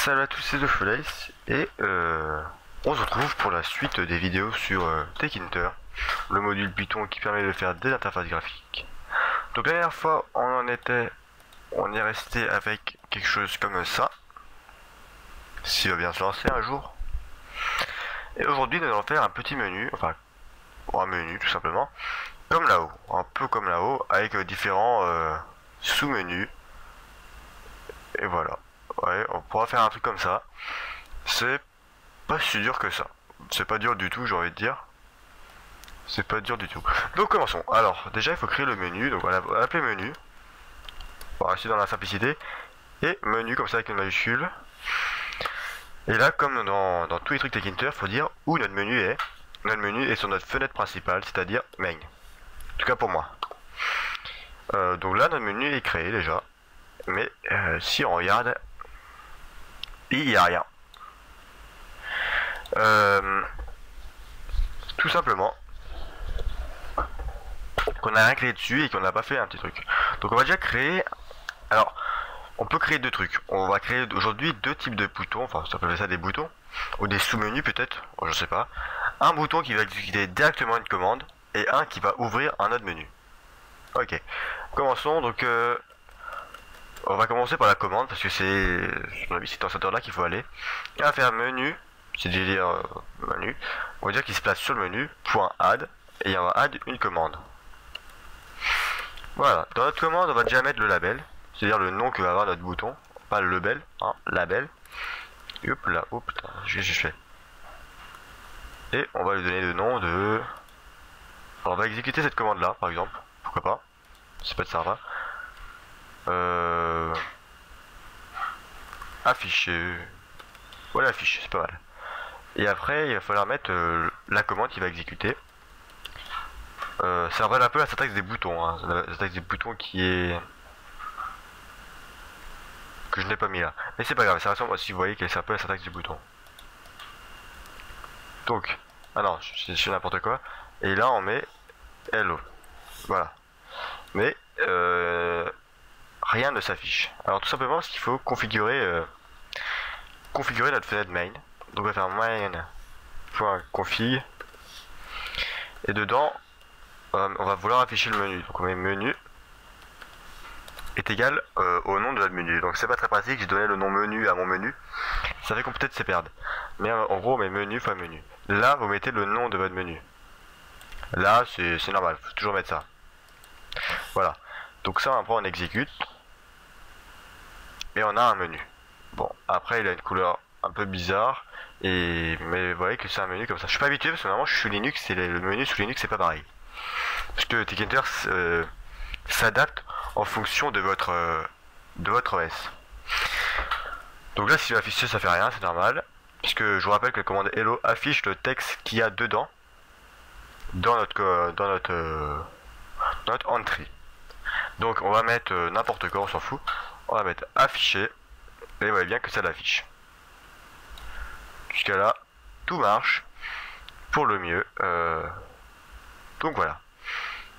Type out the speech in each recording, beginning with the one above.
Salut à tous, c'est TheFlace et on se retrouve pour la suite des vidéos sur Tkinter, le module Python qui permet de faire des interfaces graphiques. Donc la dernière fois on est resté avec quelque chose comme ça, s'il va bien se lancer un jour. Et aujourd'hui nous allons faire un petit menu, enfin un menu tout simplement, comme là-haut, un peu comme là-haut, avec différents sous-menus. Et voilà. Ouais, on pourra faire un truc comme ça. C'est pas si dur que ça. C'est pas dur du tout, j'ai envie de dire. C'est pas dur du tout. Donc commençons. Alors, déjà il faut créer le menu. Donc voilà, on va l'appeler menu. On va rester dans la simplicité. Et menu comme ça avec une majuscule. Et là, comme dans tous les trucs Tkinter, il faut dire où notre menu est. Notre menu est sur notre fenêtre principale, c'est-à-dire main. En tout cas pour moi. Donc là, notre menu est créé déjà. Mais si on regarde, il n'y a rien. Tout simplement qu'on a rien créé dessus et qu'on n'a pas fait un petit truc. Donc on va déjà créer. Alors, on peut créer deux trucs. On va créer aujourd'hui deux types de boutons. Enfin, ça peut ça des boutons ou des sous-menus peut-être. Je sais pas. Un bouton qui va exécuter directement une commande et un qui va ouvrir un autre menu. Ok. Commençons donc. On va commencer par la commande parce que c'est dans cet ordre là qu'il faut aller. On va faire menu, c'est dire menu. On va dire qu'il se place sur le menu, point add, et on va add une commande. Voilà, dans notre commande on va déjà mettre le label, c'est-à-dire le nom que va avoir notre bouton, pas le label, hein, label. Et hop là, oh putain, j'ai fait. Et on va lui donner le nom de. Alors, on va exécuter cette commande là, par exemple, pourquoi pas, c'est pas de ça va. Afficher. Voilà, afficher, c'est pas mal. Et après, il va falloir mettre la commande qui va exécuter. Ça rappelle un peu la syntaxe des boutons, hein. La syntaxe des boutons qui est que je n'ai pas mis là. Mais c'est pas grave, ça ressemble si vous voyez que c'est un peu la syntaxe du bouton. Donc, ah non, je fais n'importe quoi. Et là, on met hello. Voilà. Mais rien ne s'affiche. Alors tout simplement parce qu'il faut configurer notre fenêtre main. Donc on va faire main.config et dedans on va vouloir afficher le menu. Donc on met menu est égal au nom de notre menu. Donc c'est pas très pratique, j'ai donné le nom menu à mon menu. Ça fait qu'on peut-être se perdre. Mais en gros on met menu fois menu. Là vous mettez le nom de votre menu. Là c'est normal, faut toujours mettre ça. Voilà. Donc ça après on exécute. Et on a un menu. Bon, après il a une couleur un peu bizarre. Mais vous voyez que c'est un menu comme ça. Je suis pas habitué parce que normalement je suis sous Linux et le menu sous Linux c'est pas pareil. Parce que Tkinter s'adapte en fonction de votre OS. Donc là si affiché ça fait rien, c'est normal. Puisque je vous rappelle que la commande hello affiche le texte qu'il y a dedans. Dans notre entry. Donc on va mettre n'importe quoi, on s'en fout. On va mettre afficher. Et vous voyez bien que ça l'affiche. Jusqu'à là, tout marche pour le mieux. Donc voilà.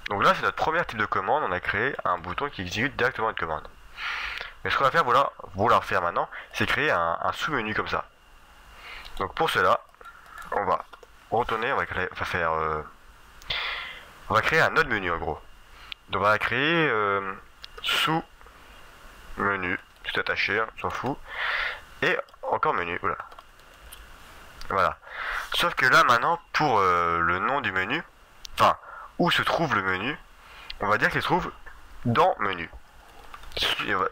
Donc là, c'est notre premier type de commande. On a créé un bouton qui exécute directement une commande. Mais ce qu'on va faire, vouloir faire maintenant, c'est créer un sous-menu comme ça. Donc pour cela, on va retourner, on va créer un autre menu en gros. Donc on va créer sous-menu, tout attaché, on s'en fout. Et encore menu, oula. Voilà. Sauf que là maintenant, pour le nom du menu, enfin, où se trouve le menu, on va dire qu'il se trouve dans menu.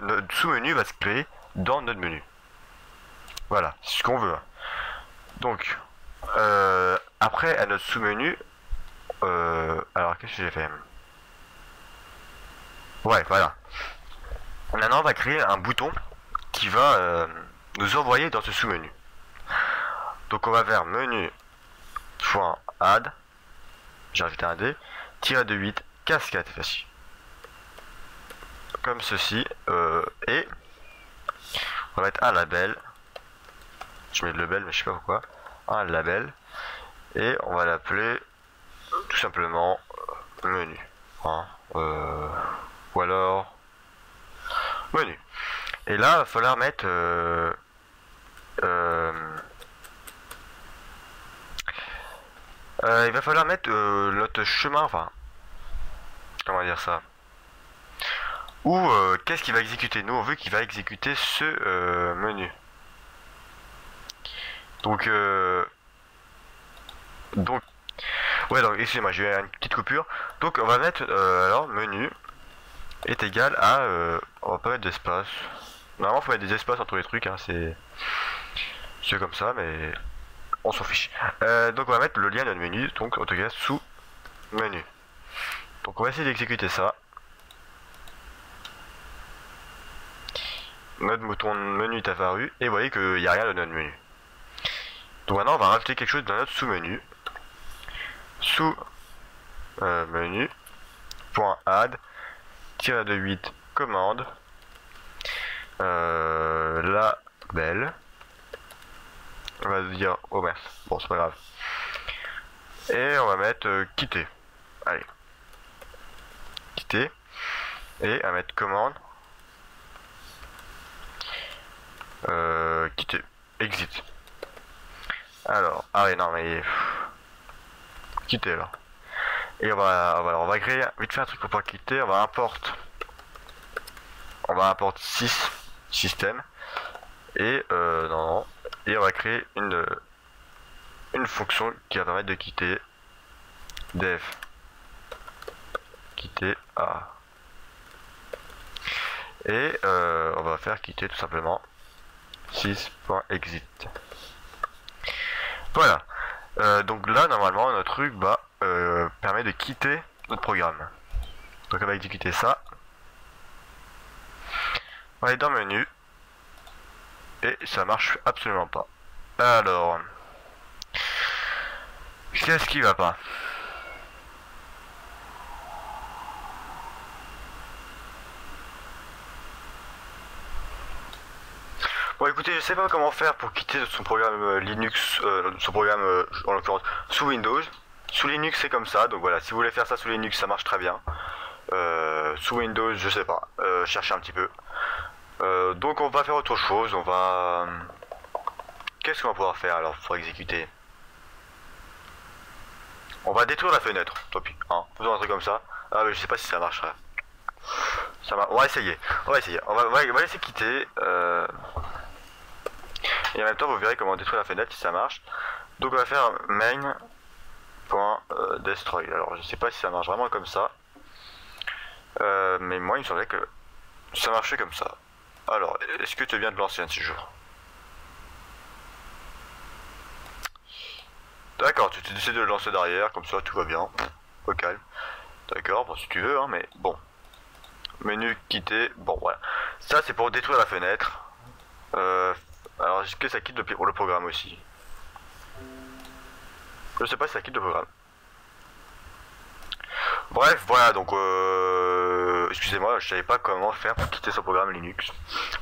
Notre sous-menu va se créer dans notre menu. Voilà, c'est ce qu'on veut. Donc, après à notre sous-menu, alors qu'est-ce que j'ai fait? Ouais, voilà. Maintenant, on va créer un bouton qui va nous envoyer dans ce sous-menu. Donc, on va faire menu.add, j'ai rajouté un D, tiré de 8, cascade, c'est facile. Comme ceci, et on va mettre un label. Je mets le label, mais je sais pas pourquoi. Un label, et on va l'appeler tout simplement menu. Hein, ou alors menu. Et là, il va falloir mettre il va falloir mettre notre chemin, enfin, comment dire ça, ou qu'est-ce qu'il va exécuter. Nous on veut qu'il va exécuter ce menu. Donc ouais, donc excusez-moi, j'ai eu une petite coupure. Donc on va mettre alors menu est égal à on va pas mettre d'espace. Normalement faut mettre des espaces entre les trucs, hein, c'est comme ça, mais on s'en fiche. Donc on va mettre le lien de notre menu, donc en tout cas sous menu. Donc on va essayer d'exécuter ça. Notre bouton menu est apparu et vous voyez qu'il n'y a rien dans notre menu. Donc maintenant on va rajouter quelque chose dans notre sous-menu. Sous menu .add -de 8 commande label. On va dire oh merde, bon c'est pas grave. Et on va mettre quitter. Allez. Quitter. Et on va mettre commande. Quitter. Exit. Alors, ah ouais non mais quitter alors. Et on va créer vite fait un truc pour pouvoir quitter. On va import 6 système et non, et on va créer une fonction qui va permettre de quitter def quitter a et on va faire quitter tout simplement 6.exit. Voilà. Donc là normalement notre truc permet de quitter notre programme. Donc on va exécuter ça. On va aller dans menu et ça marche absolument pas. Alors qu'est-ce qui va pas? Bon écoutez, je sais pas comment faire pour quitter son programme Linux, son programme en l'occurrence sous Windows. Sous Linux c'est comme ça, donc voilà, si vous voulez faire ça sous Linux ça marche très bien. Sous Windows je sais pas, cherchez un petit peu. Donc on va faire autre chose, on va... Qu'est-ce qu'on va pouvoir faire alors pour exécuter? On va détruire la fenêtre, tant pis, hein, faisons un truc comme ça. Ah mais je sais pas si ça marchera. On va essayer, on va laisser quitter. Et en même temps vous verrez comment détruire la fenêtre si ça marche. Donc on va faire main.destroy. Alors je sais pas si ça marche vraiment comme ça. Mais moi il me semblait que ça marchait comme ça. Alors est-ce que tu viens de lancer un de ces jours? D'accord, tu décides de le lancer derrière, comme ça tout va bien. Au calme. D'accord, bon si tu veux, hein, mais bon. Menu quitter, bon voilà. Ça c'est pour détruire la fenêtre. Alors est-ce que ça quitte le programme aussi? Je sais pas si ça quitte le programme. Bref, voilà, donc excusez-moi, je savais pas comment faire pour quitter ce programme Linux.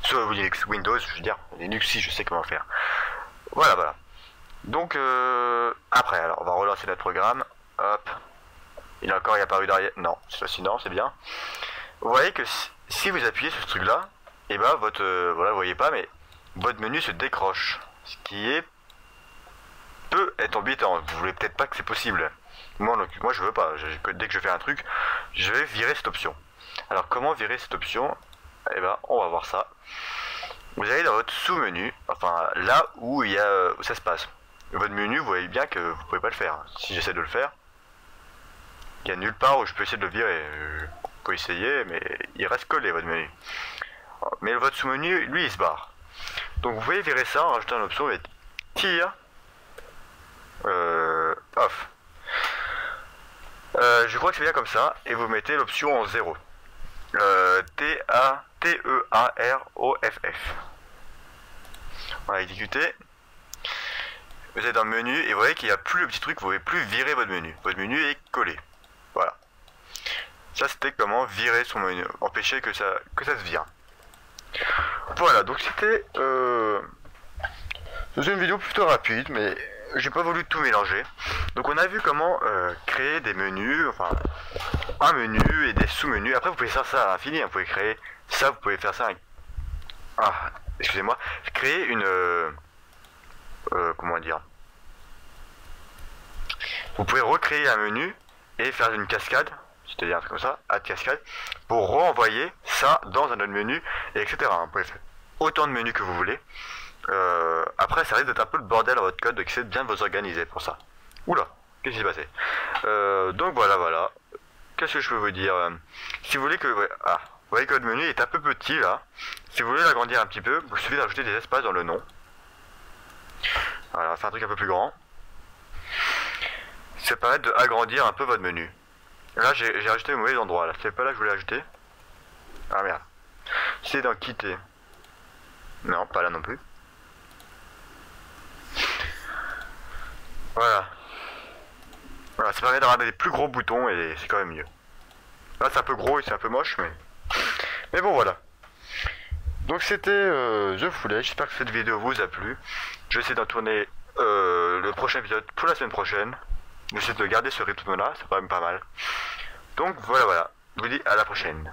Sur Linux, Windows, je veux dire, Linux si je sais comment faire. Voilà. Donc après, alors on va relancer notre programme. Hop. Il a encore apparu derrière. Non, c'est facile, non, c'est bien. Vous voyez que si vous appuyez sur ce truc là, et ben votre voilà, vous voyez pas, mais votre menu se décroche. Ce qui est peut être embêtant. Vous voulez peut-être pas que c'est possible. Moi je veux pas. Dès que je fais un truc, je vais virer cette option. Alors comment virer cette option? Eh ben on va voir ça. Vous allez dans votre sous-menu, enfin là où il y a où ça se passe. Votre menu, vous voyez bien que vous pouvez pas le faire. Si j'essaie de le faire, il y a nulle part où je peux essayer de le virer. Vous pouvez essayer, mais il reste collé votre menu. Mais votre sous-menu, lui, il se barre. Donc vous pouvez virer ça en rajoutant une option avec tir off. Je crois que c'est bien comme ça, et vous mettez l'option en 0. T-E-A-R-O-F-F. On va exécuter. Vous êtes dans le menu et vous voyez qu'il n'y a plus le petit truc, vous ne pouvez plus virer votre menu. Votre menu est collé. Voilà. Ça c'était comment virer son menu, empêcher que ça se vire. Voilà, donc c'était une vidéo plutôt rapide, mais j'ai pas voulu tout mélanger. Donc on a vu comment créer des menus, enfin un menu et des sous-menus. Après vous pouvez faire ça à l'infini, hein. Vous pouvez créer ça, vous pouvez faire ça excusez-moi, créer comment dire, vous pouvez recréer un menu et faire une cascade, c'est-à-dire un truc comme ça, add cascade, pour renvoyer ça dans un autre menu, et etc. Vous pouvez faire autant de menus que vous voulez. Après, ça risque d'être un peu le bordel dans votre code, donc essayez de bien vous organiser pour ça. Oula, qu'est-ce qui s'est passé? Donc voilà. Qu'est-ce que je peux vous dire? Si vous voulez que... Ouais, vous voyez que votre menu est un peu petit là. Si vous voulez l'agrandir un petit peu, il suffit d'ajouter des espaces dans le nom. Voilà, faire un truc un peu plus grand. Ça permet d'agrandir un peu votre menu. Là, j'ai rajouté au mauvais endroit. Là, c'est pas là que je voulais ajouter. Ah merde. C'est dans quitter. Non, pas là non plus. Voilà. Voilà, ça permet d'avoir des plus gros boutons et c'est quand même mieux. Là, c'est un peu gros et c'est un peu moche, mais bon, voilà. Donc, c'était The Foulée. J'espère que cette vidéo vous a plu. Je vais essayer d'en tourner le prochain épisode pour la semaine prochaine. J'essaie de garder ce rythme-là, c'est quand même pas mal. Donc, voilà. Je vous dis à la prochaine.